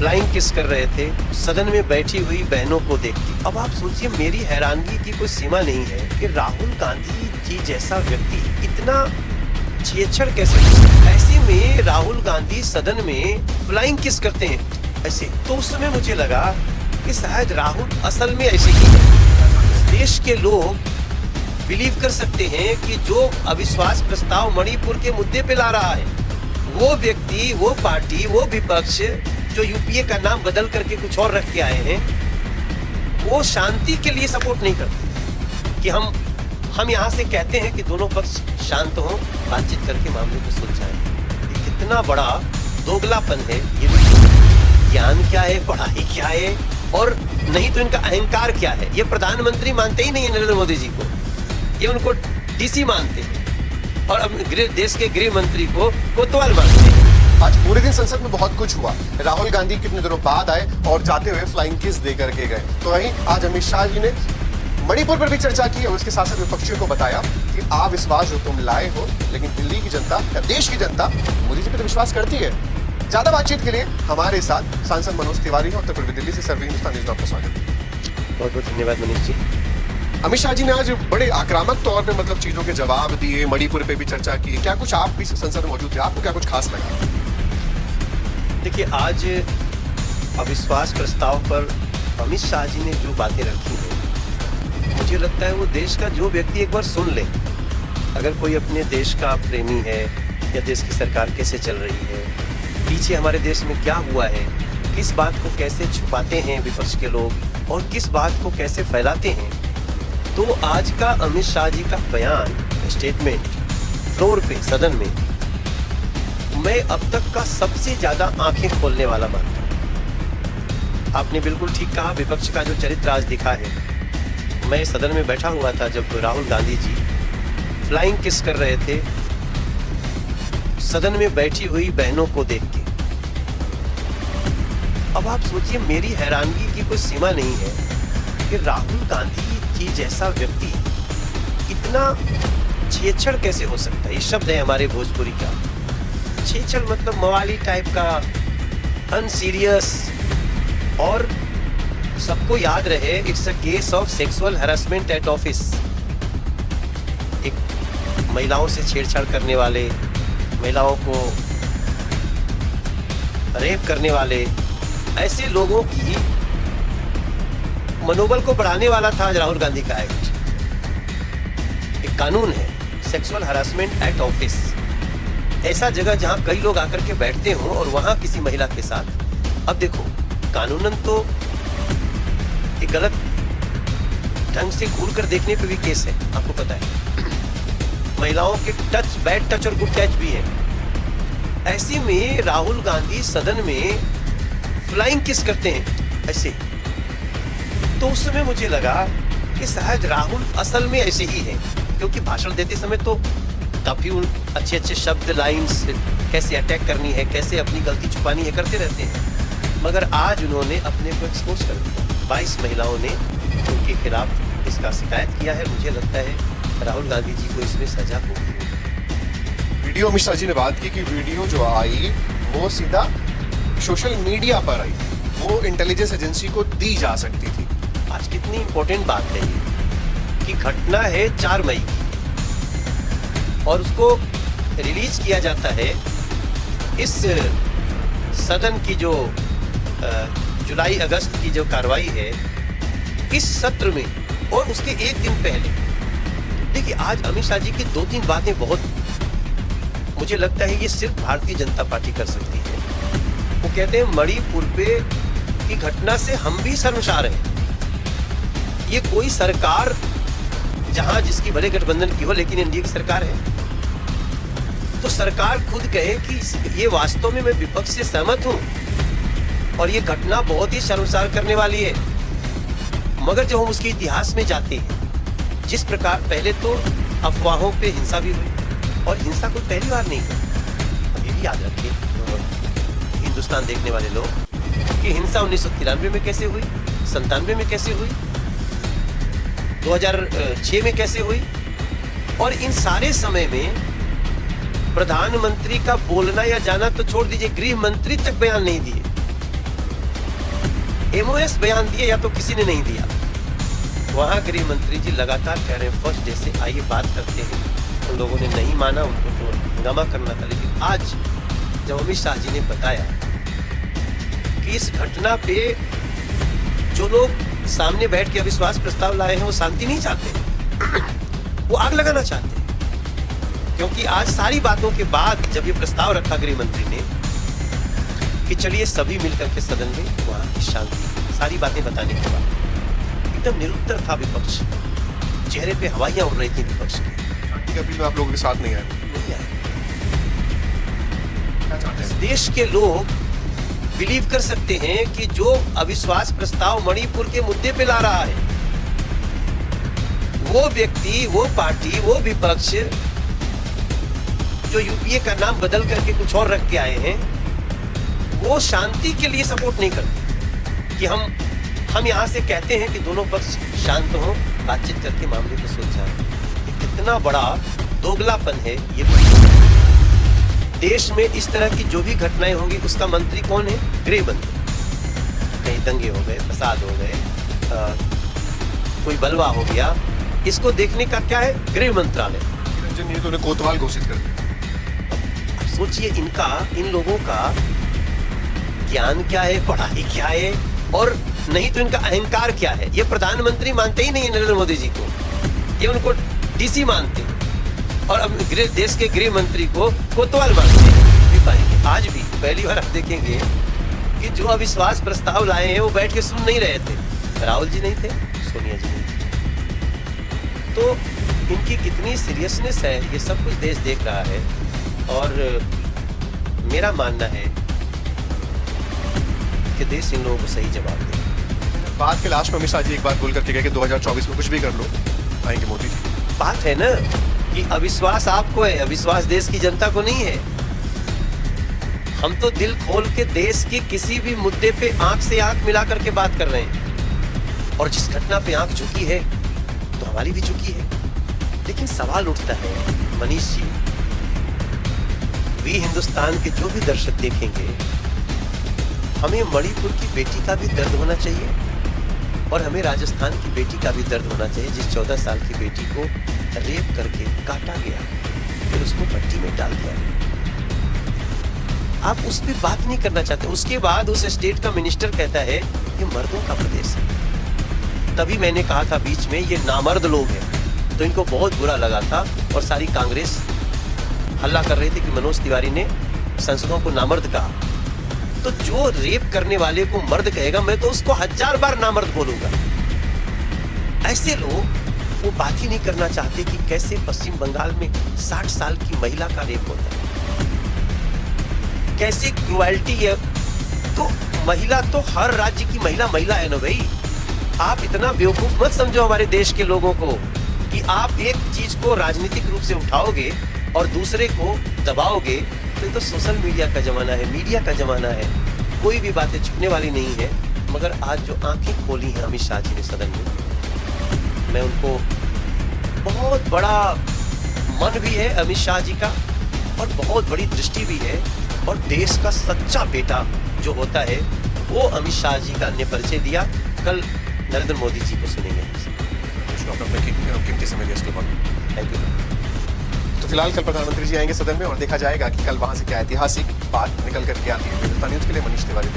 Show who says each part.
Speaker 1: Flying kiss कर रहे थे सदन में बैठी हुई बहनों को देख के। अब आप सोचिए, मेरी हैरानगी की कोई सीमा नहीं है कि राहुल गांधी जी जैसा व्यक्ति इतना छेड़छाड़ कैसे कर सकता है। ऐसे में राहुल गांधी सदन में फ्लाइंग किस करते हैं ऐसे। तो उस समय मुझे लगा कि शायद राहुल असल में ऐसे ही है। देश के लोग बिलीव कर सकते हैं कि जो अविश्वास प्रस्ताव मणिपुर के मुद्दे पे ला रहा है, वो व्यक्ति, वो पार्टी, वो विपक्ष जो यूपीए का नाम बदल करके कुछ और रख के आए हैं, वो शांति के लिए सपोर्ट नहीं करते। कि हम यहाँ से कहते हैं कि दोनों पक्ष शांत हों, बातचीत करके मामले को सुलझाएं। ये कितना बड़ा दोगलापन है। ये ज्ञान क्या है, पढ़ाई क्या है, और नहीं तो इनका अहंकार क्या है। ये प्रधानमंत्री मानते ही नहीं है नरेंद्र मोदी जी को, ये उनको डीसी मानते हैं, और अब देश के गृह मंत्री को कोतवाल मानते हैं।
Speaker 2: आज पूरे दिन संसद में बहुत कुछ हुआ। राहुल गांधी कितने दिनों बाद आए और जाते हुए फ्लाइंग किस दे करके गए। तो वहीं आज अमित शाह जी ने मणिपुर पर भी चर्चा की और उसके साथ साथ विपक्षियों को बताया कि अविश्वास जो तुम लाए हो, लेकिन दिल्ली की जनता या देश की जनता मोदी जी पे तो विश्वास करती है। ज्यादा बातचीत के लिए हमारे साथ सांसद मनोज तिवारी है, उत्तर प्रदेश दिल्ली से। सर्वे हिंदुस्तान न्यूज़ में आपका स्वागत है।
Speaker 1: बहुत बहुत धन्यवाद मनीष जी।
Speaker 2: अमित शाह जी ने आज बड़े आक्रामक तौर पे मतलब चीजों के जवाब दिए, मणिपुर पे भी चर्चा की। क्या कुछ आप भी संसद में मौजूद थे, आपको क्या कुछ खास लगा?
Speaker 1: देखिए, आज अविश्वास प्रस्ताव पर अमित शाह जी ने जो बातें रखी हैं, मुझे लगता है वो देश का जो व्यक्ति एक बार सुन ले, अगर कोई अपने देश का प्रेमी है या देश की सरकार कैसे चल रही है, पीछे हमारे देश में क्या हुआ है, किस बात को कैसे छुपाते हैं विपक्ष के लोग और किस बात को कैसे फैलाते हैं, तो आज का अमित शाह जी का बयान, स्टेटमेंट फ्लोर पे सदन में, मैं अब तक का सबसे ज्यादा आंखें खोलने वाला मानता हूं। आपने बिल्कुल ठीक कहा, विपक्ष का जो चरित्र आज दिखा है। मैं सदन में बैठा हुआ था जब राहुल गांधी जी फ्लाइंग किस कर रहे थे सदन में बैठी हुई बहनों को देख के। अब आप सोचिए, मेरी हैरानगी की कोई सीमा नहीं है कि राहुल गांधी जी जैसा व्यक्ति इतना छेड़छाड़ कैसे हो सकता है। ये शब्द है हमारे भोजपुरी का। छेड़छाड़ मतलब मवाली टाइप का, अनसीरियस, और सबको याद रहे, it's a case of sexual harassment at office. एक महिलाओं से छेड़छाड़ करने वाले, महिलाओं को रेप करने वाले, ऐसे लोगों की मनोबल को बढ़ाने वाला था राहुल गांधी का एक्ट। एक कानून है, सेक्सुअल हैरेसमेंट एट ऑफिस। ऐसा जगह जहां कई लोग आकर के बैठते हों और वहां किसी महिला के साथ। अब देखो, कानूनन तो एक गलत ढंग से घूर कर देखने पे भी केस है, आपको पता है। महिलाओं के टच, बैड टच और गुड टच भी है। ऐसे में राहुल गांधी सदन में फ्लाइंग किस करते हैं ऐसे। तो उस समय मुझे लगा कि शायद राहुल असल में ऐसे ही है, क्योंकि भाषण देते समय तो काफी अच्छे अच्छे शब्द, लाइंस, कैसे अटैक करनी है, कैसे अपनी गलती छुपानी है, करते रहते हैं। मगर आज उन्होंने अपने को एक्सपोज कर दिया। 22 महिलाओं ने उनके खिलाफ इसका शिकायत किया है। मुझे लगता है राहुल गांधी जी को इसमें सजा होगी।
Speaker 2: वीडियो अमित शाह जी ने बात की कि वीडियो जो आई वो सीधा सोशल मीडिया पर आई, वो इंटेलिजेंस एजेंसी को दी जा सकती थी।
Speaker 1: आज कितनी इंपॉर्टेंट बात है ये कि घटना है 4 मई की और उसको रिलीज किया जाता है इस सदन की जो जुलाई अगस्त की जो कार्रवाई है इस सत्र में, और उसके एक दिन पहले। देखिए, आज अमित शाह जी की 2-3 बातें बहुत, मुझे लगता है ये सिर्फ भारतीय जनता पार्टी कर सकती है। वो कहते हैं मणिपुर पे की घटना से हम भी शर्मसार हैं। ये कोई सरकार जहां जिसकी भले गठबंधन की हो, लेकिन एनडीए की सरकार है, तो सरकार खुद कहे कि ये वास्तव में मैं विपक्ष से सहमत हूं और ये घटना बहुत ही शर्मसार करने वाली है। मगर जब हम उसके इतिहास में जाते हैं, जिस प्रकार पहले तो अफवाहों पे हिंसा भी हुई, और हिंसा कोई पहली बार नहीं हुई। अब ये भी याद रखिए हिंदुस्तान देखने वाले लोग कि हिंसा 1993 में कैसे हुई, 97 में कैसे हुई, 2006 में कैसे हुई, और इन सारे समय में प्रधानमंत्री का बोलना या जाना तो छोड़ दीजिए, गृह मंत्री तक बयान नहीं दिए। एमओएस बयान दिए या तो किसी ने नहीं दिया। वहां गृह मंत्री जी लगातार कह रहे हैं फर्स्ट डे से आइए बात करते हैं। उन लोगों ने नहीं माना, उनको तो हंगामा करना था। लेकिन आज जब अमित शाह जी ने बताया कि इस घटना पे जो लोग सामने बैठ के अविश्वास प्रस्ताव लाए हैं वो शांति नहीं चाहते, वो आग लगाना चाहते हैं। क्योंकि आज सारी बातों के बाद जब ये प्रस्ताव रखा गृह मंत्री ने कि चलिए सभी मिलकर के सदन में वहां की शांति, सारी बातें बताने के बाद एकदम निरुत्तर था विपक्ष, चेहरे पे हवाइयां उड़ रही थी विपक्ष की।
Speaker 2: शांति की अपील में आप लोगों के साथ नहीं आए?
Speaker 1: नहीं आए।
Speaker 2: क्या चाहते हैं?
Speaker 1: देश के लोग बिलीव कर सकते हैं कि जो अविश्वास प्रस्ताव मणिपुर के मुद्दे पे ला रहा है, वो व्यक्ति, वो पार्टी, वो विपक्ष जो यूपीए का नाम बदल करके कुछ और रख के आए हैं, वो शांति के लिए सपोर्ट नहीं करते कि हम यहां से कहते हैं कि दोनों पक्ष शांत हों, बातचीत करके मामले को सुलझाएं। ये कितना बड़ा दोगलापन है। ये देश में इस तरह की जो भी घटनाएं होंगी उसका मंत्री कौन है? गृह मंत्री। कहीं दंगे हो गए, फसाद हो गए, कोई बलवा हो गया, इसको देखने का क्या है? गृह मंत्रालय।
Speaker 2: निरंजन ये तो उन्हें कोतवाल घोषित कर दिया।
Speaker 1: अब सोचिए इन लोगों का ज्ञान क्या है, पढ़ाई क्या है, और नहीं तो इनका अहंकार क्या है। ये प्रधानमंत्री मानते ही नहीं है नरेंद्र मोदी जी को, ये उनको डीसी मानते हैं, और अब देश के गृह मंत्री को कोतवाल मानते हैं। भी पाएंगे आज भी पहली बार आप देखेंगे कि जो अविश्वास प्रस्ताव लाए हैं वो बैठ के सुन नहीं रहे थे। राहुल जी नहीं थे, सोनिया जी नहीं थे। तो इनकी कितनी सीरियसनेस है ये सब कुछ देश देख रहा है। और मेरा मानना है कि देश इन लोगों को सही जवाब दे।
Speaker 2: बात के लास्ट में अमित शाह जी एक बात बोल करके गए कि 2024 में कुछ भी कर लो, आएंगे मोदी जी।
Speaker 1: बात है ना कि अविश्वास आपको है, अविश्वास देश की जनता को नहीं है। हम तो दिल खोल के देश के किसी भी मुद्दे पे आंख से आंख मिला करके बात कर रहे हैं, और जिस घटना पे आंख झुकी है तो हमारी भी झुकी है। लेकिन सवाल उठता है मनीष जी, वी हिंदुस्तान के जो भी दर्शक देखेंगे, हमें मणिपुर की बेटी का भी दर्द होना चाहिए और हमें राजस्थान की बेटी का भी दर्द होना चाहिए जिस 14 साल की बेटी को रेप करके काटा गया, फिर उसको भट्टी में डाल दिया गया। आप उस पर बात नहीं करना चाहते। उसके बाद उस स्टेट का मिनिस्टर कहता है ये मर्दों का प्रदेश है। तभी मैंने कहा था बीच में ये नामर्द लोग हैं, तो इनको बहुत बुरा लगा था और सारी कांग्रेस हल्ला कर रही थी कि मनोज तिवारी ने सांसदों को नामर्द कहा। तो जो रेप करने वाले को मर्द कहेगा, मैं तो उसको 1000 बार नामर्द बोलूंगा। ऐसे लोग वो बात ही नहीं करना चाहते कि कैसे पश्चिम बंगाल में 60 साल की महिला का रेप होता है, कैसे क्रुएल्टी है। तो महिला तो हर राज्य की महिला है ना भाई। आप इतना बेवकूफ मत समझो हमारे देश के लोगों को कि आप एक चीज को राजनीतिक रूप से उठाओगे और दूसरे को दबाओगे। तो सोशल मीडिया का जमाना है, मीडिया का जमाना है, कोई भी बातें छुपने वाली नहीं है। मगर आज जो आंखें खोली हैं अमित शाह जी ने सदन में, मैं उनको बहुत बड़ा मन भी है अमित शाह जी का, और बहुत बड़ी दृष्टि भी है। और देश का सच्चा बेटा जो होता है वो अमित शाह जी का ने परिचय दिया। कल नरेंद्र मोदी जी को सुनेंगे। Thank you.
Speaker 2: तो फिलहाल कल प्रधानमंत्री जी आएंगे सदन में और देखा जाएगा कि कल वहां से क्या ऐतिहासिक बात निकल करके आती है। हिंदुस्तान न्यूज के लिए मनीष तिवारी।